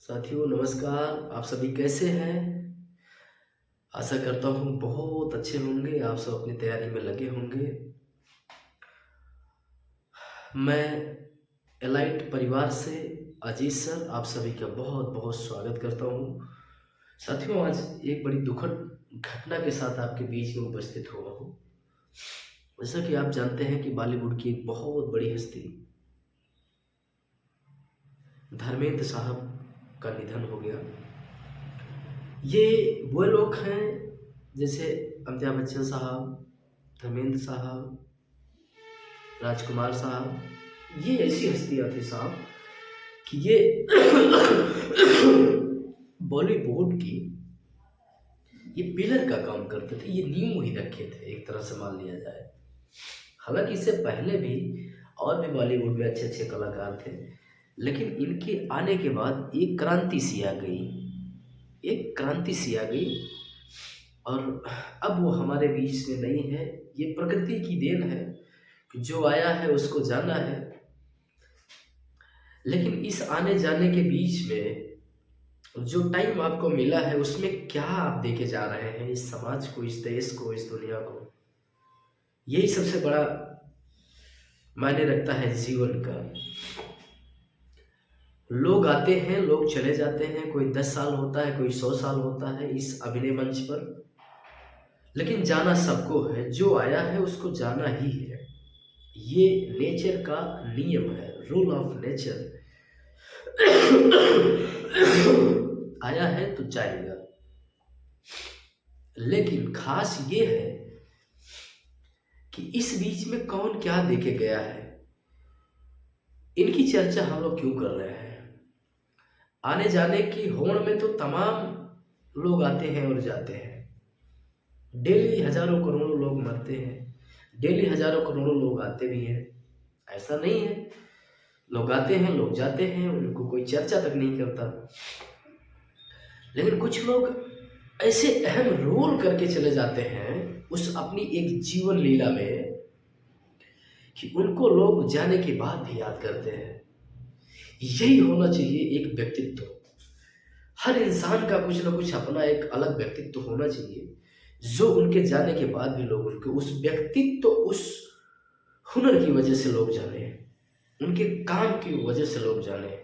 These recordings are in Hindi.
साथियों नमस्कार। आप सभी कैसे हैं? आशा करता हूँ बहुत अच्छे होंगे। आप सब अपनी तैयारी में लगे होंगे। मैं एलाइट परिवार से अजीत सर आप सभी का बहुत बहुत स्वागत करता हूँ। साथियों आज एक बड़ी दुखद घटना के साथ आपके बीच में उपस्थित हुआ हूँ। जैसा कि आप जानते हैं कि बॉलीवुड की एक बहुत बड़ी हस्ती धर्मेंद्र साहब का निधन हो गया। ये वो लोग हैं जैसे अमिताभ बच्चन साहब, धर्मेंद्र साहब, राजकुमार साहब, ये ऐसी हस्तियां थी साहब कि ये बॉलीवुड की ये पिलर का काम करते थे। ये नींव ही रखे थे एक तरह से मान लिया जाए। हालांकि इससे पहले भी और भी बॉलीवुड में अच्छे अच्छे कलाकार थे, लेकिन इनके आने के बाद एक क्रांति सी आ गई, एक क्रांति सी आ गई और अब वो हमारे बीच में नहीं है। ये प्रकृति की देन है कि जो आया है उसको जाना है। लेकिन इस आने जाने के बीच में जो टाइम आपको मिला है उसमें क्या आप देके जा रहे हैं इस समाज को, इस देश को, इस दुनिया को, यही सबसे बड़ा मायने रखता है जीवन का। लोग आते हैं, लोग चले जाते हैं, कोई 10 साल होता है, कोई 100 साल होता है इस अभिनय मंच पर, लेकिन जाना सबको है। जो आया है उसको जाना ही है। ये नेचर का नियम है, रूल ऑफ नेचर। आया है तो जाएगा। लेकिन खास ये है कि इस बीच में कौन क्या देके गया है, इनकी चर्चा हम लोग क्यों कर रहे हैं। आने जाने की होड़ में तो तमाम लोग आते हैं और जाते हैं। डेली हजारों करोड़ों लोग मरते हैं, डेली हजारों करोड़ों लोग आते भी हैं। ऐसा नहीं है, लोग आते हैं, लोग जाते हैं, उनको कोई चर्चा तक नहीं करता। लेकिन कुछ लोग ऐसे अहम रोल करके चले जाते हैं उस अपनी एक जीवन लीला में कि उनको लोग जाने के बाद भी याद करते हैं। यही होना चाहिए एक व्यक्तित्व। हर इंसान का कुछ ना कुछ अपना एक अलग व्यक्तित्व होना चाहिए, जो उनके जाने के बाद भी लोग उनके उस व्यक्तित्व, उस हुनर की वजह से लोग जाने, उनके काम की वजह से लोग जाने।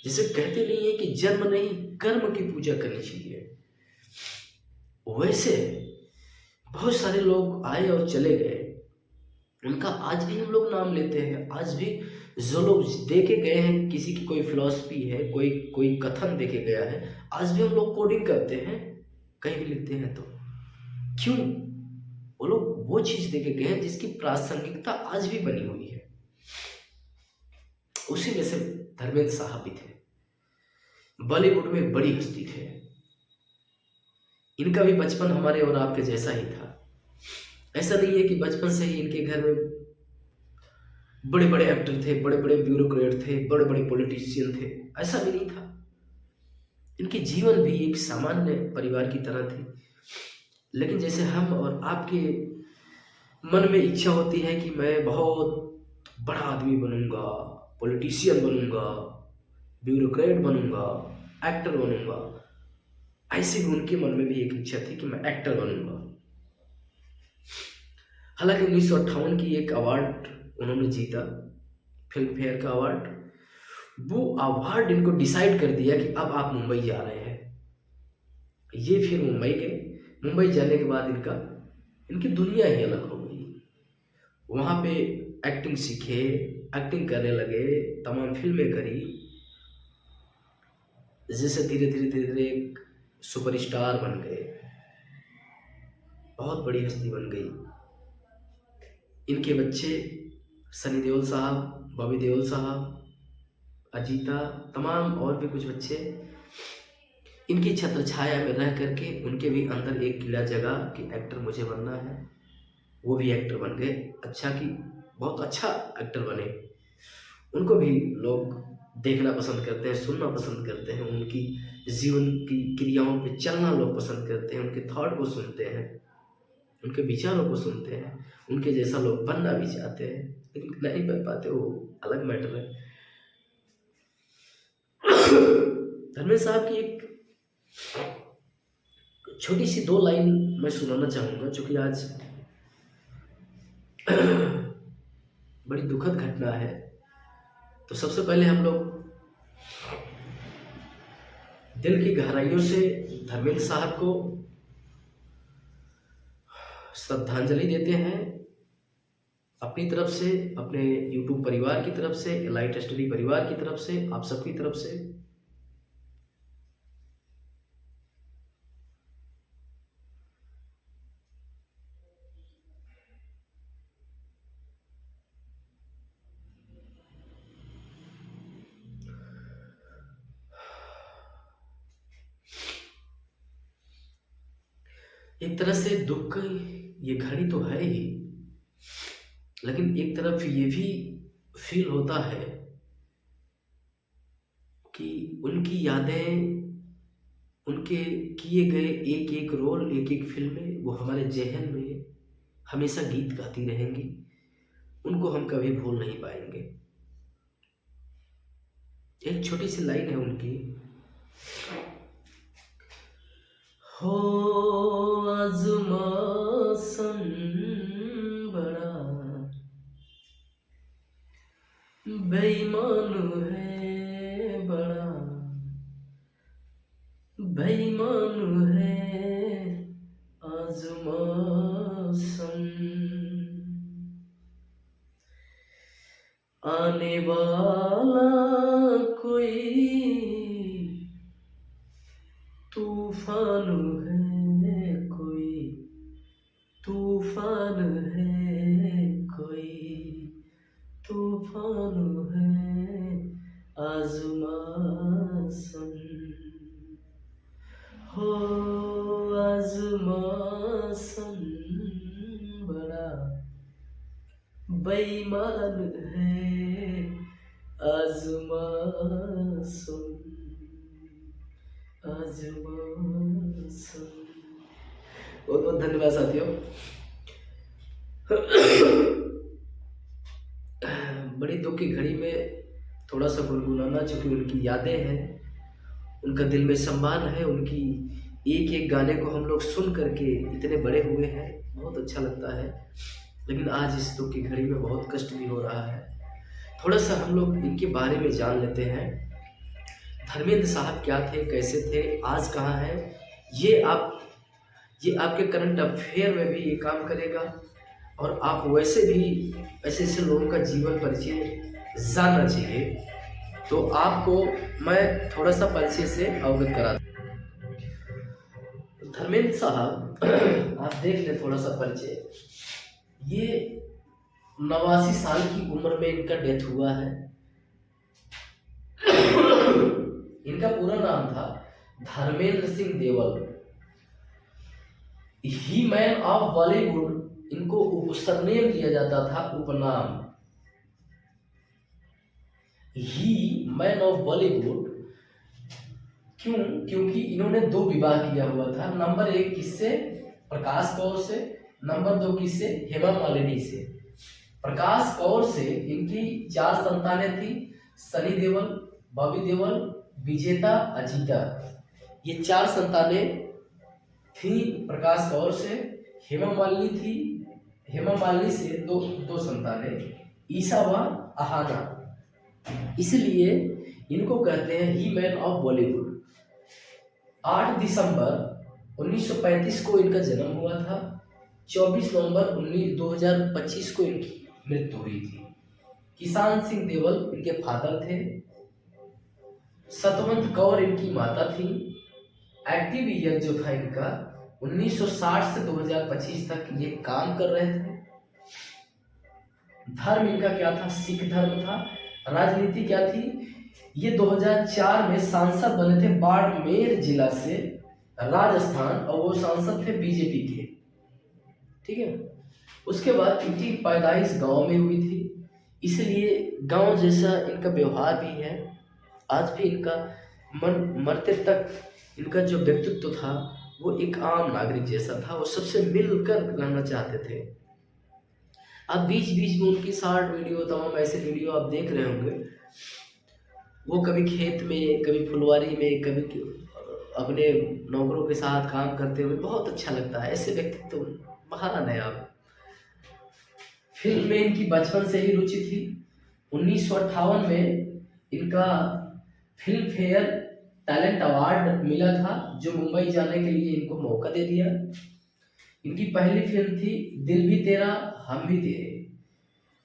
जिसे कहते नहीं है कि जन्म नहीं कर्म की पूजा करनी चाहिए, वैसे बहुत सारे लोग आए और चले गए, उनका आज भी हम लोग नाम लेते हैं। आज भी जो लोग देके गए हैं, किसी की कोई फिलॉसफी है, कोई कोई कथन देके गया है, आज भी हम लोग कोडिंग करते हैं, कहीं भी लिखते हैं। तो क्यों? वो लोग वो चीज देके गए हैं जिसकी प्रासंगिकता आज भी बनी हुई है। उसी में से धर्मेंद्र साहब भी थे, बॉलीवुड में बड़ी हस्ती थे। इनका भी बचपन हमारे और आपके जैसा ही था। ऐसा नहीं है कि बचपन से ही इनके घर में बड़े बड़े एक्टर थे, बड़े बड़े ब्यूरोक्रेट थे, बड़े बड़े पॉलिटिशियन थे, ऐसा भी नहीं था। इनके जीवन भी एक सामान्य परिवार की तरह थी। लेकिन जैसे हम और आपके मन में इच्छा होती है कि मैं बहुत बड़ा आदमी बनूंगा, पॉलिटिशियन बनूंगा, ब्यूरोक्रेट बनूंगा, एक्टर बनूंगा, ऐसे ही उनके मन में भी एक इच्छा थी कि मैं एक्टर बनूंगा। हालांकि 1958 की एक अवार्ड उन्होंने जीता, फिल्म फेयर का अवार्ड। वो अवार्ड इनको डिसाइड कर दिया कि अब आप मुंबई जा रहे हैं। ये फिर मुंबई गए। मुंबई जाने के बाद इनकी दुनिया ही अलग हो गई। वहाँ पे एक्टिंग सीखे, एक्टिंग करने लगे, तमाम फिल्में करी, जैसे धीरे धीरे धीरे धीरे एक सुपरस्टार बन गए, बहुत बड़ी हस्ती बन गई। इनके बच्चे सनी देओल साहब, बॉबी देओल साहब, अजीता, तमाम और भी कुछ बच्चे इनकी छत्र छाया में रह करके उनके भी अंदर एक कीड़ा जगा कि एक्टर मुझे बनना है। वो भी एक्टर बन गए, अच्छा कि बहुत अच्छा एक्टर बने। उनको भी लोग देखना पसंद करते हैं, सुनना पसंद करते हैं, उनकी जीवन की क्रियाओं पे चलना लोग पसंद करते हैं, उनके थॉट को सुनते हैं, उनके विचारों को सुनते हैं। उनके जैसा लोग बनना भी चाहते हैं, लेकिन नहीं बन पाते, वो अलग मैटर है। धर्मेंद्र साहब की एक छोटी सी 2 लाइन मैं सुनाना चाहूँगा, जो कि आज बड़ी दुखद घटना है। तो सबसे पहले हम लोग दिल की गहराइयों से धर्मेंद्र साहब को श्रद्धांजलि देते हैं, अपनी तरफ से, अपने यूट्यूब परिवार की तरफ से, एलाइट स्टडी परिवार की तरफ से, आप सबकी तरफ से। एक तरह से दुख ये घड़ी तो है ही, लेकिन एक तरफ ये भी फील होता है कि उनकी यादें, उनके किए गए एक एक रोल, एक एक फिल्में वो हमारे ज़हन में हमेशा गीत गाती रहेंगी, उनको हम कभी भूल नहीं पाएंगे। एक छोटी सी लाइन है उनकी, हो आज मौसम बड़ा बेईमान है, बड़ा बेईमान है आज मौसम, आने वाला कोई तूफान है, कोई तूफान है, कोई तूफान है आज मौसम, हो आज मौसम बड़ा बेईमान है आज मौसम, आज मौसम। बहुत बहुत धन्यवाद साथियों। बड़ी दुख की घड़ी में थोड़ा सा गुनगुनाना, चूँकि उनकी यादें हैं, उनका दिल में सम्मान है, उनकी एक एक गाने को हम लोग सुन करके इतने बड़े हुए हैं, बहुत अच्छा लगता है। लेकिन आज इस दुख की घड़ी में बहुत कष्ट भी हो रहा है। थोड़ा सा हम लोग इनके बारे में जान लेते हैं। धर्मेंद्र साहब क्या थे, कैसे थे, आज कहाँ हैं, ये आपके करंट अफेयर में भी ये काम करेगा, और आप वैसे भी ऐसे ऐसे लोगों का जीवन परिचय जानना चाहिए। तो आपको मैं थोड़ा सा परिचय से अवगत करा दूं। धर्मेंद्र साहब आप देख लें थोड़ा सा परिचय। ये 89 साल की उम्र में इनका डेथ हुआ है। इनका पूरा नाम था धर्मेंद्र सिंह देवल। ही मैन ऑफ बॉलीवुड इनको सरनेम दिया जाता था, उपनाम। ही मैन ऑफ बॉलीवुड क्यों? क्योंकि इन्होंने 2 विवाह किया हुआ था। नंबर 1 किससे? प्रकाश कौर से। नंबर 2 किससे? हेमा मालिनी से। प्रकाश कौर से इनकी 4 संतानें थी, सनी देओल, बॉबी देओल, विजेता, अजीता। ये 4 संतानें थी प्रकाश कौर से। हेमा मालिनी थी, हेमा मालिनी से दो संतानें, ईशा व अहाना। इसलिए इनको कहते हैं ही मैन ऑफ बॉलीवुड। 8 दिसंबर 1935 को इनका जन्म हुआ था। 24 नवंबर 2025 को इनकी मृत्यु हुई थी। किसान सिंह देवल इनके फादर थे। सतवंत कौर इनकी माता थी। एक्टिव ईयर जो था इनका 1960 से 2025 तक ये काम कर रहे थे। धर्म इनका क्या था? सिख धर्म था। राजनीति क्या थी? ये 2004 में सांसद बने थे बाड़मेर जिला से, राजस्थान, और वो सांसद थे बीजेपी के। ठीक है। उसके बाद इनकी पैदाइश गांव में हुई थी, इसलिए गांव जैसा इनका व्यवहार भी है। आज भी इनका मरते तक इनका जो व्यक्तित्व था वो एक आम नागरिक जैसा था। वो सबसे मिलकर रहना चाहते थे। आप बीच बीच में उनकी शॉर्ट वीडियो, तमाम ऐसे वीडियो आप देख रहे होंगे, वो कभी खेत में, कभी फुलवारी में, कभी अपने नौकरों के साथ काम करते हुए बहुत अच्छा लगता है। ऐसे व्यक्तित्व महान है आप। फिल्म में इनकी बचपन से ही रुचि थी। 1958 में इनका फिल्म फेयर टैलेंट अवार्ड मिला था, जो मुंबई जाने के लिए इनको मौका दे दिया। इनकी पहली फिल्म थी दिल भी तेरा हम भी तेरे।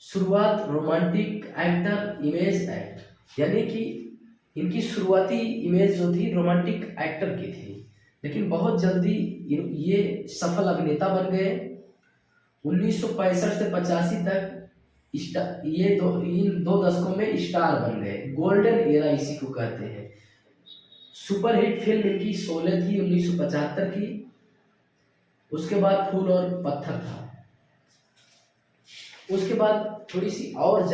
शुरुआत रोमांटिक एक्टर इमेज एक्ट, यानी कि इनकी शुरुआती इमेज जो थी रोमांटिक एक्टर की थी, लेकिन बहुत जल्दी ये सफल अभिनेता बन गए। 1965 से 85 तक इन 2 दशकों में स्टार बन गए। गोल्डन एरा इसी को कहते हैं। सुपरहिट फिल्म इनकी शोले थी 1975 की। उसके बाद फूल और पत्थर था। उसके बाद थोड़ी सी और